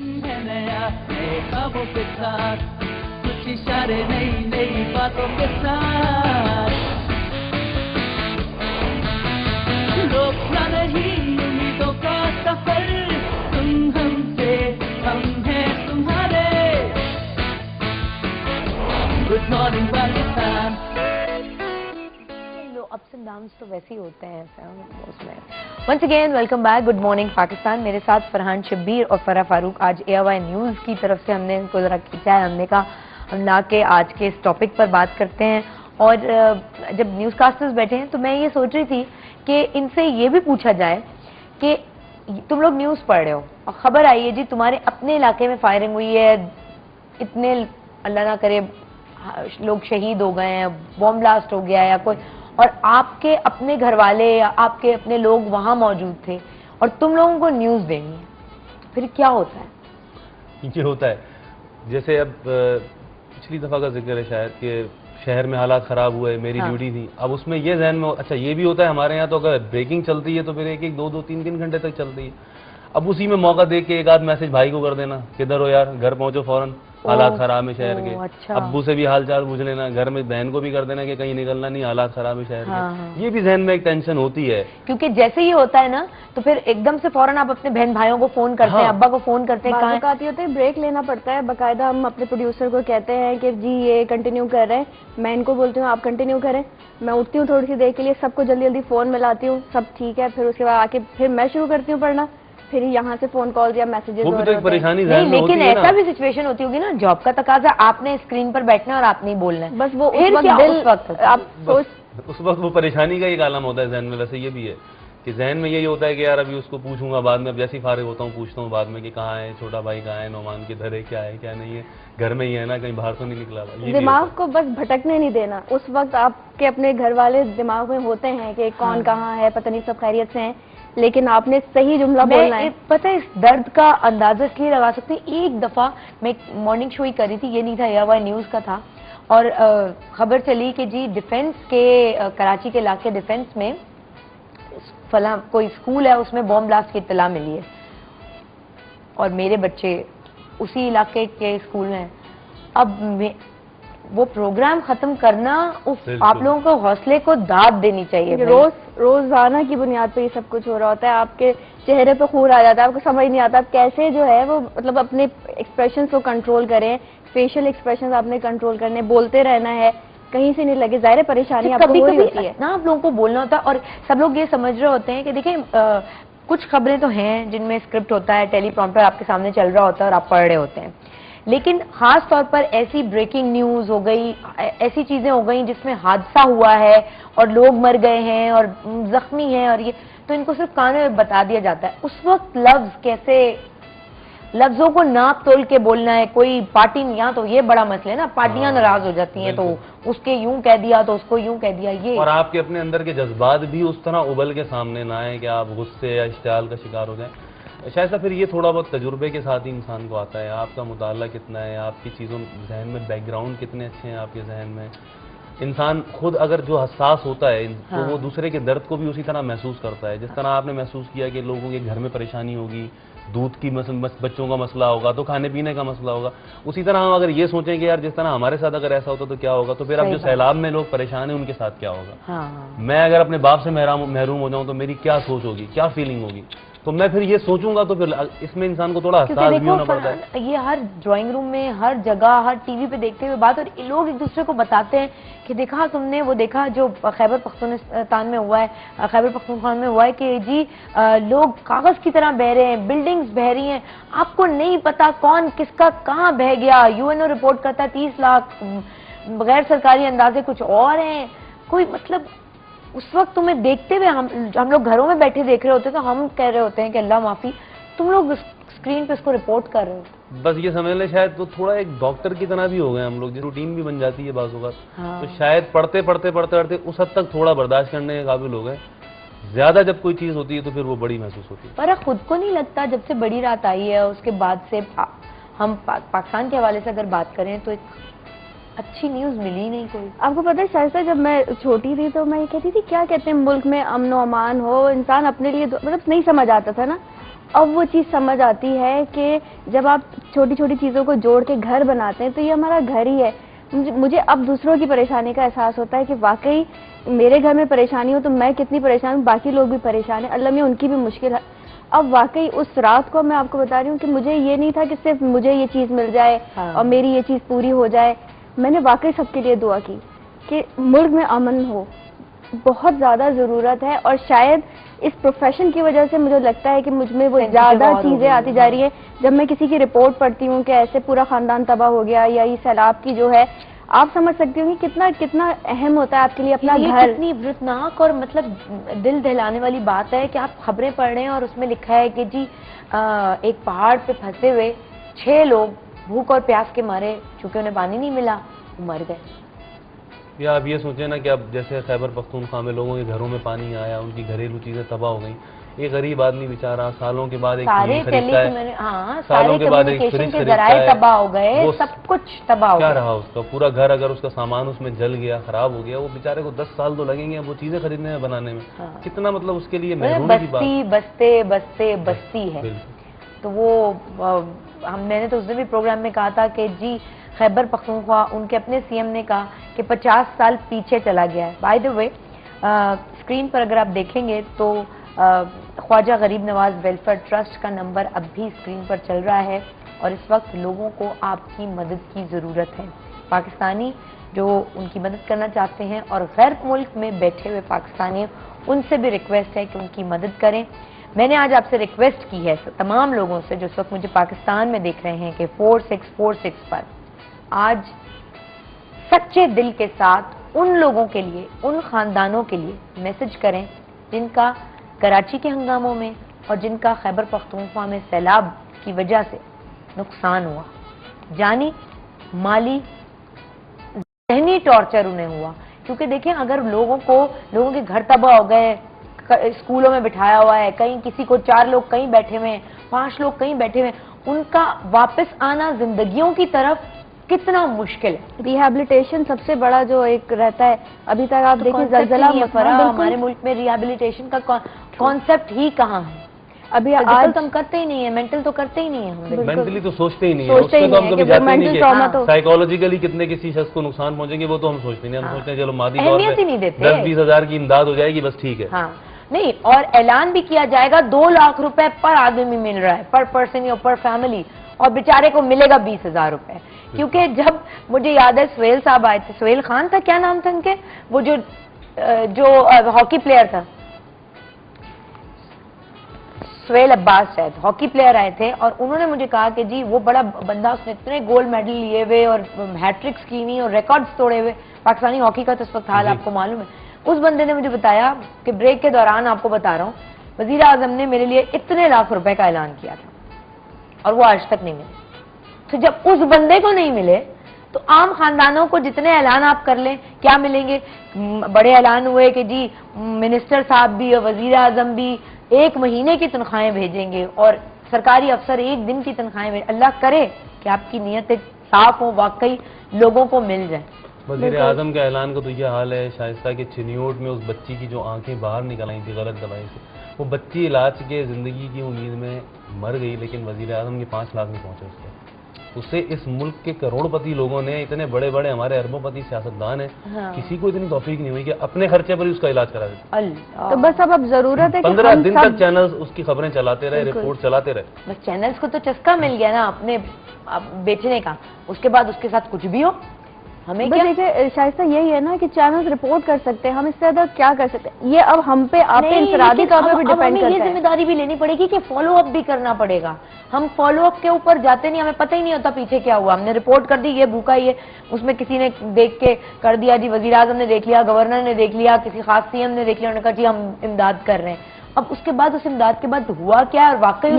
है नया नए ख्वाबों के साथ, कुछ इशारे नई नई बातों के साथ, रोकना नहीं उम्मीदों का सफर, तुम हमसे हम हैं तुम्हारे। Good morning Pakistan. Ups and downs तो वैसे ही होते हैं उसमें। Once again welcome back, good morning Pakistan. मेरे साथ फरहान शब्बीर और फराह फारूक। आज AY न्यूज़ की तरफ से हमने इनको ज़रा खींचा है, हमने कहा हम ला के आज के इस टॉपिक पर बात करते हैं। और जब न्यूज़ कास्टर्स बैठे हैं तो मैं ये सोच रही थी कि इनसे ये भी पूछा जाए कि तुम लोग न्यूज़ पढ़ रहे हो और ख़बर आई है जी तुम्हारे अपने इलाके में फायरिंग हुई है, इतने अल्लाह ना करे लोग शहीद हो गए हैं, बॉम्ब ब्लास्ट हो गया या कोई, और आपके अपने घर वाले या आपके अपने लोग वहां मौजूद थे और तुम लोगों को न्यूज़ देनी है, फिर क्या होता है? ये होता है जैसे अब पिछली दफ़ा का जिक्र है शायद कि शहर में हालात ख़राब हुए, मेरी ड्यूटी थी। अब उसमें ये जहन में अच्छा ये भी होता है हमारे यहाँ, तो अगर ब्रेकिंग चलती है तो फिर एक एक दो दो तीन तीन घंटे तक चलती है। अब उसी में मौका दे के एक आध मैसेज भाई को कर देना, किधर हो यार, घर पहुंचो फौरन, हालात खराब है शहर के। अच्छा। अब्बू से भी हाल चाल पूछ लेना, घर में बहन को भी कर देना कि कहीं निकलना नहीं, हालात खराब है शहर के। ये भी जहन में एक टेंशन होती है, क्योंकि जैसे ही होता है ना तो फिर एकदम से फौरन आप अपने बहन भाइयों को फोन करते हैं, अब्बा को फोन करते हैं, कहाँ आती होते हैं, ब्रेक लेना पड़ता है। बाकायदा हम अपने प्रोड्यूसर को कहते हैं कि जी ये कंटिन्यू कर रहे हैं, मैं इनको बोलती हूँ आप कंटिन्यू करें, मैं उठती हूँ थोड़ी सी देर के लिए, सबको जल्दी जल्दी फोन मिलाती हूँ, सब ठीक है, फिर उसके बाद आके फिर मैं शुरू करती हूँ पढ़ना, फिर यहाँ से फोन कॉल या मैसेजेस। वो भी तो एक परेशानी नहीं, लेकिन ऐसा भी सिचुएशन होती होगी ना, जॉब का तकाजा, आपने स्क्रीन पर बैठना और आप नहीं बोलना है, बस वो फिर क्या उस वक्त आप सोच, उस वक्त वो परेशानी का एक आलम होता है जहन में। वैसे ये भी है कि जहन में यही होता है कि यार अभी उसको पूछूंगा बाद में, अब जैसे ही फारिग होता हूँ पूछता हूँ बाद में कि कहाँ है छोटा भाई, कहाँ है नौमान, किधर है, क्या है क्या नहीं है, घर में ही है ना, कहीं बाहर तो नहीं निकला। दिमाग को बस भटकने नहीं देना। उस वक्त आपके अपने घर वाले दिमाग में होते हैं कि कौन कहाँ है, पता नहीं सब खैरियत से हैं, लेकिन आपने सही जुमला बोलना है। पता है इस दर्द का अंदाजा इसलिए लगा सकते हैं, एक दफा मैं मॉर्निंग शो ही कर रही थी, ये नहीं था AY न्यूज़ का था, और खबर चली कि जी डिफेंस के कराची के इलाके डिफेंस में फला कोई स्कूल है, उसमें बॉम्ब ब्लास्ट की इत्तला मिली है और मेरे बच्चे उसी इलाके के स्कूल में हैं। अब वो प्रोग्राम खत्म करना, आप लोगों को हौसले को दाद देनी चाहिए। रोजाना की बुनियाद पे ये सब कुछ हो रहा होता है, आपके चेहरे पे खून आ जाता है, आपको समझ नहीं आता आप कैसे जो है वो मतलब अपने एक्सप्रेशंस को कंट्रोल करें, फेशियल एक्सप्रेशंस आपने कंट्रोल करने, बोलते रहना है, कहीं से नहीं लगे, जाहिर परेशानी आपको हो रही होती है ना, आप लोगों को बोलना होता है। और सब लोग ये समझ रहे होते हैं कि देखिए कुछ खबरें तो हैं जिनमें स्क्रिप्ट होता है, टेलीप्रॉम्प्टर आपके सामने चल रहा होता है और आप पढ़ रहे होते हैं, लेकिन खास तौर पर ऐसी ब्रेकिंग न्यूज हो गई, ऐसी चीजें हो गई जिसमें हादसा हुआ है और लोग मर गए हैं और जख्मी हैं, और ये तो इनको सिर्फ कान में बता दिया जाता है। उस वक्त लफ्ज कैसे, लफ्जों को नाप तोल के बोलना है। कोई पार्टी, यहाँ तो ये बड़ा मसला है ना, पार्टियां नाराज हो जाती हैं तो उसके यूं कह दिया तो उसको यूं कह दिया, ये और आपके अपने अंदर के जज्बात भी उस तरह उबल के सामने ना आए कि आप गुस्से या इश्तियाल का शिकार हो जाएं। शायद से फिर ये थोड़ा बहुत तजुर्बे के साथ ही इंसान को आता है, आपका मुताला कितना है, आपकी चीज़ों जहन में बैकग्राउंड कितने अच्छे हैं आपके जहन में। इंसान खुद अगर जो हसास होता है तो वो दूसरे के दर्द को भी उसी तरह महसूस करता है। जिस तरह आपने महसूस किया कि लोगों के घर में परेशानी होगी, दूध की बच्चों का मसला होगा तो खाने पीने का मसला होगा, उसी तरह हम अगर ये सोचें कि यार जिस तरह हमारे साथ अगर ऐसा होता तो क्या होगा, तो फिर अब जो सैलाब में लोग परेशान हैं उनके साथ क्या होगा। मैं अगर अपने बाप से महरूम हो जाऊं तो मेरी क्या सोच होगी, क्या फीलिंग होगी, तो मैं फिर ये सोचूंगा, तो फिर इसमें इंसान को थोड़ा हसास भी होना पड़ता है। ये हर ड्राइंग रूम में, हर जगह, हर टीवी पे देखते हुए बात, और लोग एक दूसरे को बताते हैं कि देखा तुमने वो देखा जो खैबर पख्तूनख्वा में हुआ है, खैबर पख्तूनख्वा में हुआ है कि जी लोग कागज की तरह बह रहे हैं, बिल्डिंग्स बह रही हैं, आपको नहीं पता कौन किसका कहाँ बह गया। UNO रिपोर्ट करता है 30 लाख, गैर सरकारी अंदाजे कुछ और हैं। कोई मतलब उस वक्त तुम्हें देखते हुए हम लोग घरों में बैठे देख रहे होते हैं तो हम कह रहे होते हैं कि अल्लाह माफी, तुम लोग स्क्रीन पे इसको रिपोर्ट कर रहे हो। बस ये समझ लें शायद तो थोड़ा एक डॉक्टर की तरह भी हो गए हम लोग, जो रूटीन भी बन जाती है बाज़ औक़ात। तो शायद पढ़ते पढ़ते उस हद तक थोड़ा बर्दाश्त करने के काबिल हो गए। ज्यादा जब कोई चीज होती है तो फिर वो बड़ी महसूस होती है। पर खुद को नहीं लगता जब से बड़ी रात आई है उसके बाद से हम पाकिस्तान के हवाले से अगर बात करें तो एक अच्छी न्यूज़ मिली नहीं कोई। आपको पता है शायद जब मैं छोटी थी तो मैं ये कहती थी क्या कहते हैं मुल्क में अमन व अमान हो, इंसान अपने लिए मतलब नहीं समझ आता था ना। اب وہ چیز سمجھ آتی ہے کہ جب آپ چھوٹی چھوٹی چیزوں کو جوڑ کے گھر بناتے ہیں تو یہ ہمارا گھر ہی ہے. مجھے اب دوسروں کی پریشانی کا احساس ہوتا ہے کہ واقعی میرے گھر میں پریشانی ہو تو میں کتنی پریشان ہوں, باقی لوگ بھی پریشان ہیں, اللہ میں ان کی بھی مشکل ہے. اب واقعی اس رات کو میں آپ کو بتا رہی ہوں کہ مجھے یہ نہیں تھا کہ صرف مجھے یہ چیز مل جائے اور میری یہ چیز پوری ہو جائے. میں نے واقعی سب کے لیے دعا کی کہ ملک میں امن ہو, بہت زیادہ ضرورت ہے. اور شاید اس پروفیشن کی وجہ سے مجھے لگتا ہے کہ مجھ میں وہ زیادہ چیزیں آتی جا رہی ہیں. جب میں کسی کی رپورٹ پڑھتی ہوں کہ ایسے پورا خاندان تباہ ہو گیا, یا یہ سیلاب کی جو ہے, آپ سمجھ سکتی ہوں کہ کتنا اہم ہوتا ہے آپ کے لیے اپنا گھر. کتنی عبرتناک اور مطلب دل دہلانے والی بات ہے کہ آپ خبریں پڑھ رہے ہیں اور اس میں لکھا ہے کہ جی ایک پہاڑ پہ پھنسے ہوئے 6 لوگ بھوک اور پیاس کے مارے, چونکہ انہیں پانی نہیں ملا, وہ مر گئے. یا آپ یہ سوچیں نا کہ اب جیسے خیبر پختونخوا میں لوگوں کے گھروں میں پانی آیا, ان کی گھریلو چیزیں تباہ ہو گئیں. ایک غریب آدمی بیچارہ سالوں کے بعد ایک خریدتا ہے, سالوں کے بعد ایک فریج خریدتا ہے, تباہ ہو گئے, سب کچھ تباہ ہو گیا. کیا رہا اس کا پورا گھر, اگر اس کا سامان اس میں جل گیا, خراب ہو گیا, وہ بیچارے کو 10 سال تو لگیں گے وہ چیزیں خریدنے میں, بنانے میں. کتنا مطلب اس کے لیے محرومی کی بات. بستی ہے. تو وہ میں نے تو اس دن بھی پروگرام میں کہا تھا کہ جی خیبر پختونخوا ان کے اپنے سی ایم نے کہا کہ 50 سال پیچھے چلا گیا ہے. بائی دا وے اسکرین پر اگر آپ دیکھیں گے تو خواجہ غریب نواز ویلفیئر ٹرسٹ کا نمبر اب بھی اسکرین پر چل رہا ہے, اور اس وقت لوگوں کو آپ کی مدد کی ضرورت ہے. پاکستانی جو ان کی مدد کرنا چاہتے ہیں اور غیر ملک میں بیٹھے ہوئے پاکستانی, ان سے بھی ریکویسٹ ہے کہ ان کی مدد کریں. میں نے آج آپ سے ریکویسٹ کی ہے تمام لوگوں سے جو اس وقت مجھے پاکستان میں دیکھ رہے ہیں کہ 4646 پر آج سچے دل کے ساتھ ان لوگوں کے لیے, ان خاندانوں کے لیے میسج کریں جن کا کراچی کے ہنگاموں میں اور جن کا خیبر پختونخوا میں سیلاب کی وجہ سے نقصان ہوا, جانی, مالی, ذہنی ٹارچر انہیں ہوا. کیونکہ دیکھیں اگر لوگوں کے گھر تباہ ہو گئے, اسکولوں میں بٹھایا ہوا ہے, کہیں کسی کو 4 لوگ کہیں بیٹھے ہوئے ہیں, 5 لوگ کہیں بیٹھے ہوئے ہیں, ان کا واپس آنا زندگیوں کی طرف کتنا مشکل ہے. ریہیبلیٹیشن سب سے بڑا جو ایک رہتا ہے, ابھی تک آپ دیکھیں زلزلہ ہمارے ملک میں ریہیبلیٹیشن کا کانسیپٹ ہی کہاں ہے. ابھی آج ہم کرتے ہی نہیں ہیں, مینٹل تو کرتے ہی نہیں ہیں, ہم مینٹلی تو سوچتے ہی نہیں ہیں, اس پہ تو ہم کبھی جاتے نہیں کہ سائیکالوجیکلی کتنے کسی شخص کو نقصان پہنچیں گے, وہ تو ہم سوچتے نہیں. ہم سوچتے ہیں چلو مادی طور پہ 10-20 ہزار کی امداد ہو جائے گی, بس ٹھیک ہے. نہیں, اور اعلان بھی کیا جائے گا 2 لاکھ روپے پر آدمی مل رہا ہے, پر پرسن یا پر فیملی, اور بیچارے کو ملے گا 20,000 روپے. کیونکہ جب مجھے یاد ہے سہیل صاحب آئے تھے, سہیل خان تھا, کیا نام تھا ان کے, وہ جو ہاکی پلیئر تھا, سہیل عباس شاید, ہاکی پلیئر آئے تھے, اور انہوں نے مجھے کہا کہ جی وہ بڑا بندہ, اس نے اتنے گولڈ میڈل لیے ہوئے اور ہیٹرکس کی ہوئی اور ریکارڈز توڑے ہوئے. پاکستانی ہاکی کا تو اس وقت حال آپ کو معلوم ہے. اس بندے نے مجھے بتایا کہ بریک کے دوران, آپ کو بتا رہا ہوں, وزیر اعظم نے میرے لیے اتنے لاکھ روپے کا اعلان کیا تھا اور وہ آج تک نہیں ملے. تو جب اس بندے کو نہیں ملے تو عام خاندانوں کو جتنے اعلان آپ کر لیں کیا ملیں گے. بڑے اعلان ہوئے کہ جی منسٹر صاحب بھی اور وزیر اعظم بھی 1 مہینے کی تنخواہیں بھیجیں گے, اور سرکاری افسر 1 دن کی تنخواہیں بھیجیں. اللہ کرے کہ آپ کی نیتیں صاف ہوں, واقعی لوگوں کو مل جائیں. وزیر اعظم کے اعلان کا تو یہ حال ہے شائستہ کہ چنیوٹ میں اس بچی کی جو آنکھیں باہر نکل آئی تھی غلط دوائی سے, وہ بچی علاج کے زندگی کی امید میں مر گئی, لیکن وزیر اعظم کے 5 لاکھ نہیں پہنچے اسے اس ملک کے کروڑ پتی لوگوں نے, اتنے بڑے بڑے ہمارے اربوں پتی سیاستدان ہیں, کسی کو اتنی توفیق نہیں ہوئی کہ اپنے خرچے پر ہی اس کا علاج کرا دیتے. تو بس اب ضرورت ہے کہ 15 دن تک چینلز اس کی خبریں چلاتے رہے, رپورٹ چلاتے رہے. بس چینلز کو تو چسکا مل گیا نا اپنے بیچنے کا, اس کے بعد اس کے ساتھ کچھ بھی ہو. ہمیں دیکھیں شائستہ یہی ہے نا کہ چینلز رپورٹ کر سکتے ہیں, ہم اس سے زیادہ کیا کر سکتے ہیں. یہ اب ہم پہ آپ پہ انفرادی طور پہ بھی ڈیپینڈ کرتا ہے. یہ ذمہ داری بھی لینی پڑے گی کہ فالو اپ بھی کرنا پڑے گا. ہم فالو اپ کے اوپر جاتے نہیں, ہمیں پتہ ہی نہیں ہوتا پیچھے کیا ہوا. ہم نے رپورٹ کر دی, یہ بھوکا, یہ اس میں کسی نے دیکھ کے کر دیا, جی وزیر اعظم نے دیکھ لیا, گورنر نے دیکھ لیا, کسی خاص سی ایم نے دیکھ لیا, انہوں نے کہا جی ہم امداد کر رہے ہیں. اب اس کے بعد اس امداد کے بعد ہوا کیا, اور واقعی